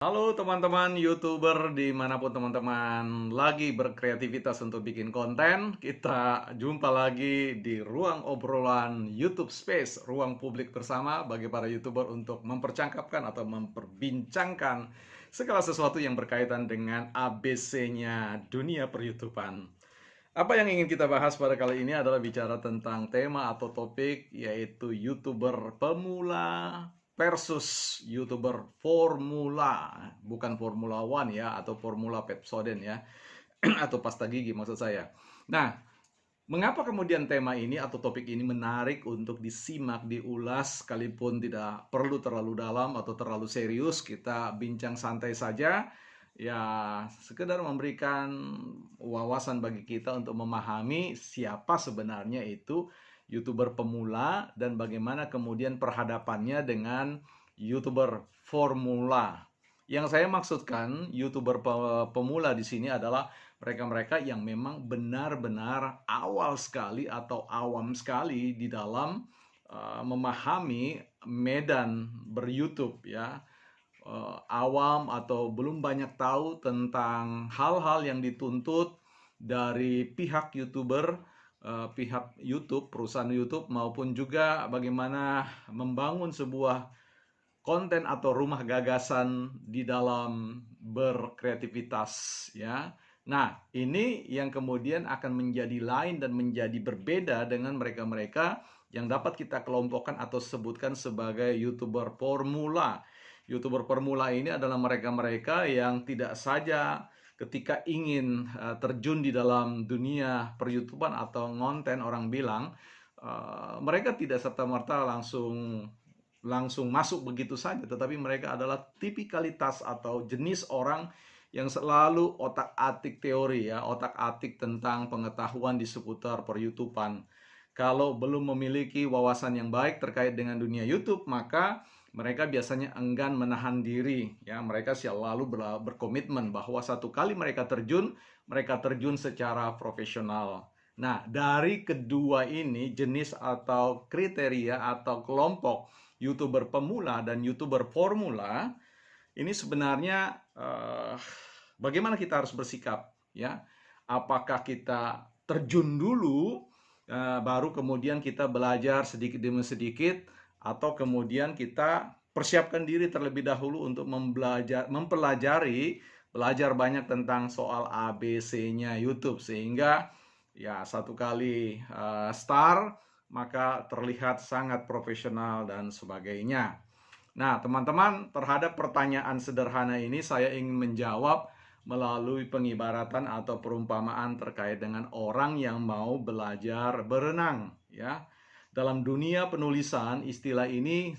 Halo teman-teman YouTuber dimanapun teman-teman lagi berkreativitas untuk bikin konten. Kita jumpa lagi di ruang obrolan YouTube Space, ruang publik bersama bagi para YouTuber untuk mempercakapkan atau memperbincangkan segala sesuatu yang berkaitan dengan ABC-nya dunia per-YouTuban. Apa yang ingin kita bahas pada kali ini adalah bicara tentang tema atau topik, yaitu YouTuber pemula versus YouTuber formula. Bukan Formula One ya, atau Formula Pepsodent ya, atau pasta gigi maksud saya. Nah, mengapa kemudian tema ini atau topik ini menarik untuk disimak, diulas, sekalipun tidak perlu terlalu dalam atau terlalu serius, kita bincang santai saja. Ya, sekedar memberikan wawasan bagi kita untuk memahami siapa sebenarnya itu YouTuber pemula dan bagaimana kemudian perhadapannya dengan YouTuber formula. Yang saya maksudkan YouTuber pemula di sini adalah mereka-mereka yang memang benar-benar awal sekali atau awam sekali di dalam memahami medan ber-YouTube ya. Awam atau belum banyak tahu tentang hal-hal yang dituntut dari pihak YouTuber, pihak YouTube, perusahaan YouTube, maupun juga bagaimana membangun sebuah konten atau rumah gagasan di dalam berkreativitas ya. Nah, ini yang kemudian akan menjadi lain dan menjadi berbeda dengan mereka-mereka yang dapat kita kelompokkan atau sebutkan sebagai YouTuber formula. YouTuber formula ini adalah mereka-mereka yang tidak saja ketika ingin terjun di dalam dunia per-YouTuban atau ngonten, orang bilang mereka tidak serta-merta langsung langsung masuk begitu saja, tetapi mereka adalah tipikalitas atau jenis orang yang selalu otak-atik teori ya, otak-atik tentang pengetahuan di seputar per-YouTuban. Kalau belum memiliki wawasan yang baik terkait dengan dunia YouTube, maka mereka biasanya enggan menahan diri ya. Mereka selalu berkomitmen bahwa satu kali mereka terjun secara profesional. Nah, dari kedua ini jenis atau kriteria atau kelompok YouTuber pemula dan YouTuber formula, ini sebenarnya bagaimana kita harus bersikap ya? Apakah kita terjun dulu baru kemudian kita belajar sedikit demi sedikit, atau kemudian kita persiapkan diri terlebih dahulu untuk belajar banyak tentang soal ABC-nya YouTube sehingga ya satu kali start maka terlihat sangat profesional dan sebagainya. Nah, teman-teman, terhadap pertanyaan sederhana ini saya ingin menjawab melalui pengibaratan atau perumpamaan terkait dengan orang yang mau belajar berenang, ya. Dalam dunia penulisan, istilah ini,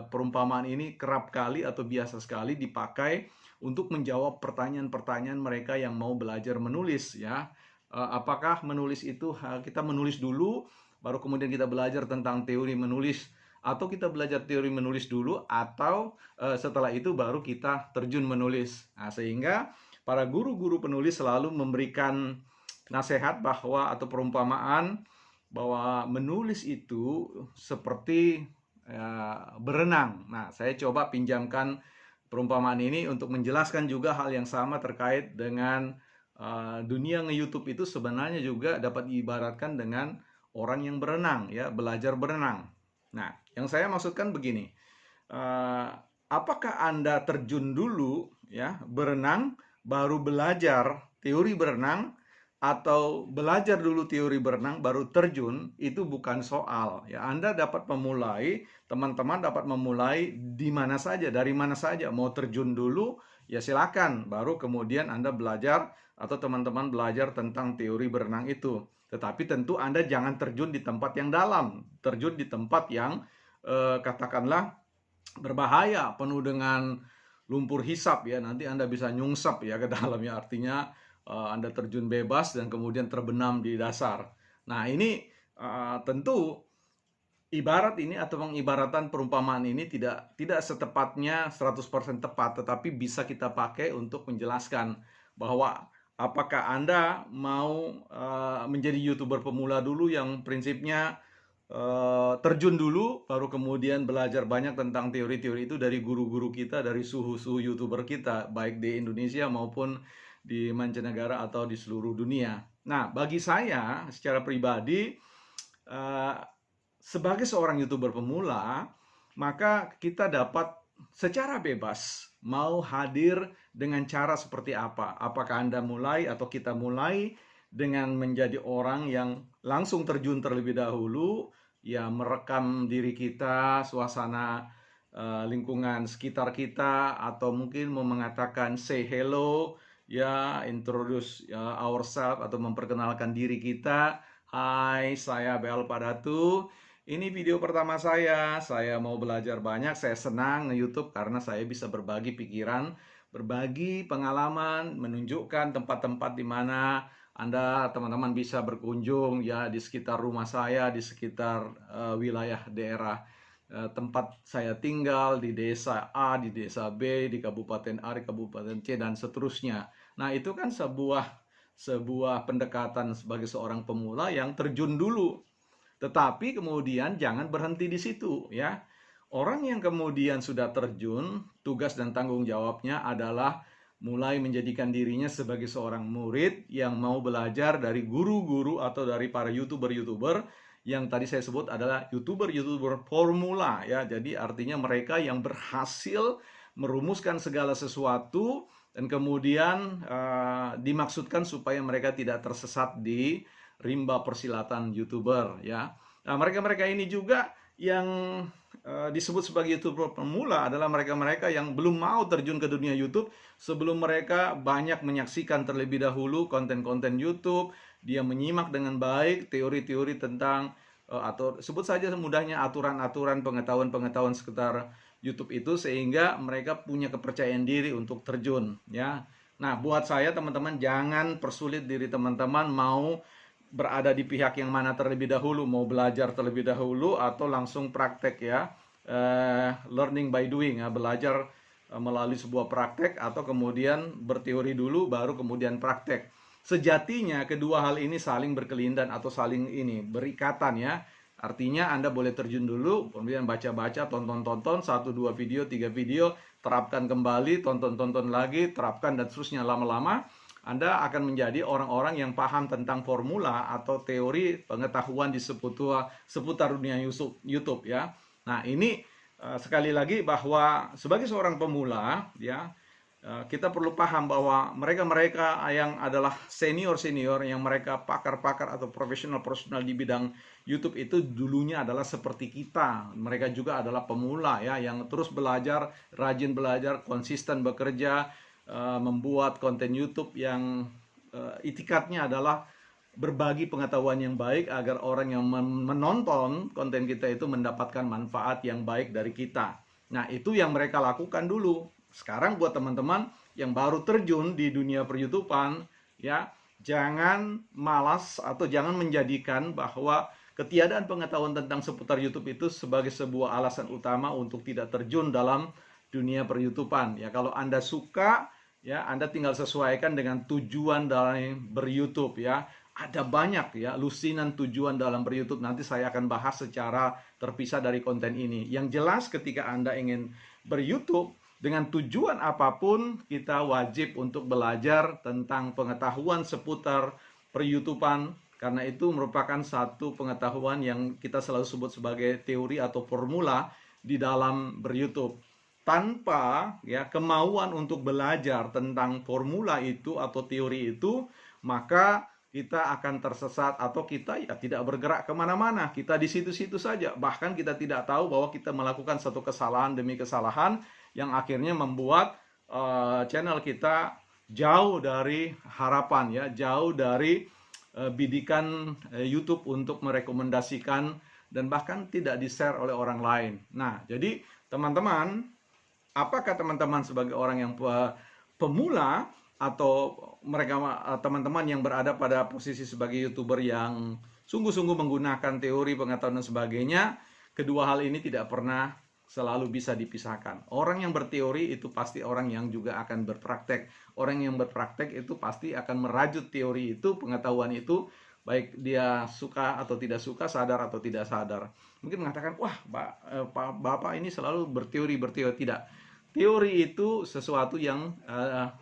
perumpamaan ini kerap kali atau biasa sekali dipakai untuk menjawab pertanyaan-pertanyaan mereka yang mau belajar menulis, ya. Apakah menulis itu kita menulis dulu baru kemudian kita belajar tentang teori menulis, atau kita belajar teori menulis dulu, atau setelah itu baru kita terjun menulis. Nah, sehingga para guru-guru penulis selalu memberikan nasihat bahwa atau perumpamaan bahwa menulis itu seperti berenang. Nah, saya coba pinjamkan perumpamaan ini untuk menjelaskan juga hal yang sama terkait dengan dunia nge-YouTube itu sebenarnya juga dapat diibaratkan dengan orang yang berenang ya, belajar berenang. Nah, yang saya maksudkan begini, apakah Anda terjun dulu ya berenang baru belajar teori berenang, atau belajar dulu teori berenang baru terjun? Itu bukan soal ya. Anda dapat memulai, teman-teman dapat memulai di mana saja, dari mana saja. Mau terjun dulu ya silakan, baru kemudian Anda belajar atau teman-teman belajar tentang teori berenang itu. Tetapi tentu Anda jangan terjun di tempat yang dalam, terjun di tempat yang katakanlah berbahaya, penuh dengan lumpur hisap ya. Nanti Anda bisa nyungsep ya ke dalamnya, artinya Anda terjun bebas dan kemudian terbenam di dasar. Nah, ini tentu ibarat ini atau pengibaratan perumpamaan ini tidak setepatnya 100% tepat, tetapi bisa kita pakai untuk menjelaskan bahwa apakah Anda mau menjadi YouTuber pemula dulu yang prinsipnya terjun dulu, baru kemudian belajar banyak tentang teori-teori itu dari guru-guru kita, dari suhu-suhu YouTuber kita, baik di Indonesia maupun di mancanegara atau di seluruh dunia. Nah, bagi saya secara pribadi, eh, sebagai seorang YouTuber pemula, maka kita dapat secara bebas mau hadir dengan cara seperti apa. Apakah Anda mulai atau kita mulai dengan menjadi orang yang langsung terjun terlebih dahulu, ya merekam diri kita, suasana lingkungan sekitar kita, atau mungkin mau mengatakan say hello, ya introduce ourselves atau memperkenalkan diri kita. Hai, saya Bel Padatu. Ini video pertama saya mau belajar banyak, saya senang nge-YouTube karena saya bisa berbagi pikiran, berbagi pengalaman, menunjukkan tempat-tempat di mana Anda teman-teman bisa berkunjung ya di sekitar rumah saya, di sekitar wilayah daerah tempat saya tinggal, di desa A, di desa B, di kabupaten A, di kabupaten C dan seterusnya. Nah, itu kan sebuah pendekatan sebagai seorang pemula yang terjun dulu. Tetapi kemudian jangan berhenti di situ ya. Orang yang kemudian sudah terjun, tugas dan tanggung jawabnya adalah mulai menjadikan dirinya sebagai seorang murid yang mau belajar dari guru-guru atau dari para YouTuber-YouTuber yang tadi saya sebut adalah YouTuber-YouTuber formula ya. Jadi artinya mereka yang berhasil merumuskan segala sesuatu dan kemudian dimaksudkan supaya mereka tidak tersesat di rimba persilatan YouTuber ya. Nah, mereka-mereka ini juga yang disebut sebagai YouTuber pemula adalah mereka-mereka yang belum mau terjun ke dunia YouTube sebelum mereka banyak menyaksikan terlebih dahulu konten-konten YouTube, dia menyimak dengan baik teori-teori tentang atau sebut saja mudahnya aturan-aturan pengetahuan-pengetahuan sekitar YouTube itu sehingga mereka punya kepercayaan diri untuk terjun ya. Nah, buat saya teman-teman jangan persulit diri teman-teman mau berada di pihak yang mana terlebih dahulu, mau belajar terlebih dahulu atau langsung praktek ya, learning by doing ya, belajar melalui sebuah praktek atau kemudian berteori dulu baru kemudian praktek. Sejatinya kedua hal ini saling berkelindan atau saling ini berikatan ya. Artinya Anda boleh terjun dulu, kemudian baca-baca, tonton-tonton, 1, 2 video, 3 video, terapkan kembali, tonton-tonton lagi, terapkan dan seterusnya lama-lama. Anda akan menjadi orang-orang yang paham tentang formula atau teori pengetahuan di seputar dunia YouTube ya. Nah, ini sekali lagi bahwa sebagai seorang pemula ya, kita perlu paham bahwa mereka-mereka yang adalah senior-senior, yang mereka pakar-pakar atau profesional-profesional di bidang YouTube itu dulunya adalah seperti kita. Mereka juga adalah pemula ya, yang terus belajar, rajin belajar, konsisten bekerja, membuat konten YouTube yang itikatnya adalah berbagi pengetahuan yang baik agar orang yang menonton konten kita itu mendapatkan manfaat yang baik dari kita. Nah, itu yang mereka lakukan dulu. Sekarang buat teman-teman yang baru terjun di dunia per-YouTubean, ya, jangan malas atau jangan menjadikan bahwa ketiadaan pengetahuan tentang seputar YouTube itu sebagai sebuah alasan utama untuk tidak terjun dalam dunia per-YouTubean. Ya, kalau Anda suka, ya, Anda tinggal sesuaikan dengan tujuan dalam ber-YouTube ya. Ada banyak ya lusinan tujuan dalam ber-YouTube. Nanti saya akan bahas secara terpisah dari konten ini. Yang jelas ketika Anda ingin ber-YouTube dengan tujuan apapun, kita wajib untuk belajar tentang pengetahuan seputar per-YouTubean karena itu merupakan satu pengetahuan yang kita selalu sebut sebagai teori atau formula di dalam ber-YouTube. Tanpa ya kemauan untuk belajar tentang formula itu atau teori itu, maka kita akan tersesat atau kita ya tidak bergerak kemana-mana. Kita di situ-situ saja. Bahkan kita tidak tahu bahwa kita melakukan satu kesalahan demi kesalahan yang akhirnya membuat channel kita jauh dari harapan ya, jauh dari bidikan YouTube untuk merekomendasikan dan bahkan tidak di-share oleh orang lain. Nah, jadi teman-teman, apakah teman-teman sebagai orang yang pemula atau mereka teman-teman yang berada pada posisi sebagai YouTuber yang sungguh-sungguh menggunakan teori pengetahuan dan sebagainya, kedua hal ini tidak pernah selalu bisa dipisahkan. Orang yang berteori itu pasti orang yang juga akan berpraktek. Orang yang berpraktek itu pasti akan merajut teori itu, pengetahuan itu baik dia suka atau tidak suka, sadar atau tidak sadar. Mungkin mengatakan, wah Bapak ini selalu berteori. Tidak. Teori itu sesuatu yang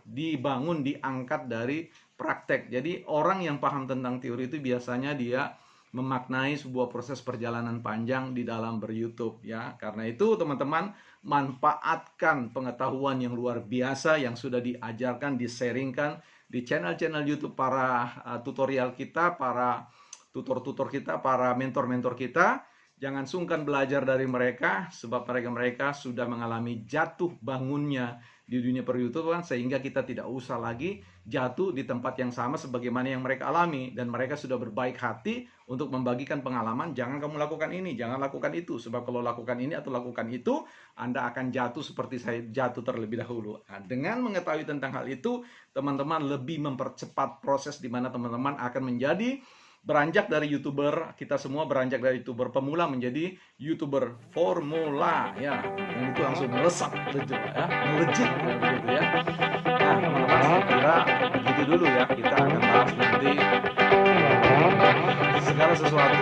dibangun, diangkat dari praktek. Jadi orang yang paham tentang teori itu biasanya dia memaknai sebuah proses perjalanan panjang di dalam ber-YouTube ya. Karena itu teman-teman, manfaatkan pengetahuan yang luar biasa yang sudah diajarkan, disaringkan di channel-channel YouTube para tutorial kita, para tutor-tutor kita, para mentor-mentor kita. Jangan sungkan belajar dari mereka, sebab mereka sudah mengalami jatuh bangunnya di dunia per-YouTubean, sehingga kita tidak usah lagi jatuh di tempat yang sama sebagaimana yang mereka alami. Dan mereka sudah berbaik hati untuk membagikan pengalaman, jangan kamu lakukan ini, jangan lakukan itu, sebab kalau lakukan ini atau lakukan itu, Anda akan jatuh seperti saya jatuh terlebih dahulu. Nah, dengan mengetahui tentang hal itu, teman-teman lebih mempercepat proses di mana teman-teman akan menjadi beranjak dari YouTuber, kita semua beranjak dari YouTuber pemula menjadi YouTuber formula ya. Dan itu langsung melesat melejit ya, melejit ya, begitu ya. Nah, teman-teman, saya kira begitu dulu ya. Kita akan bahas nanti segala sesuatu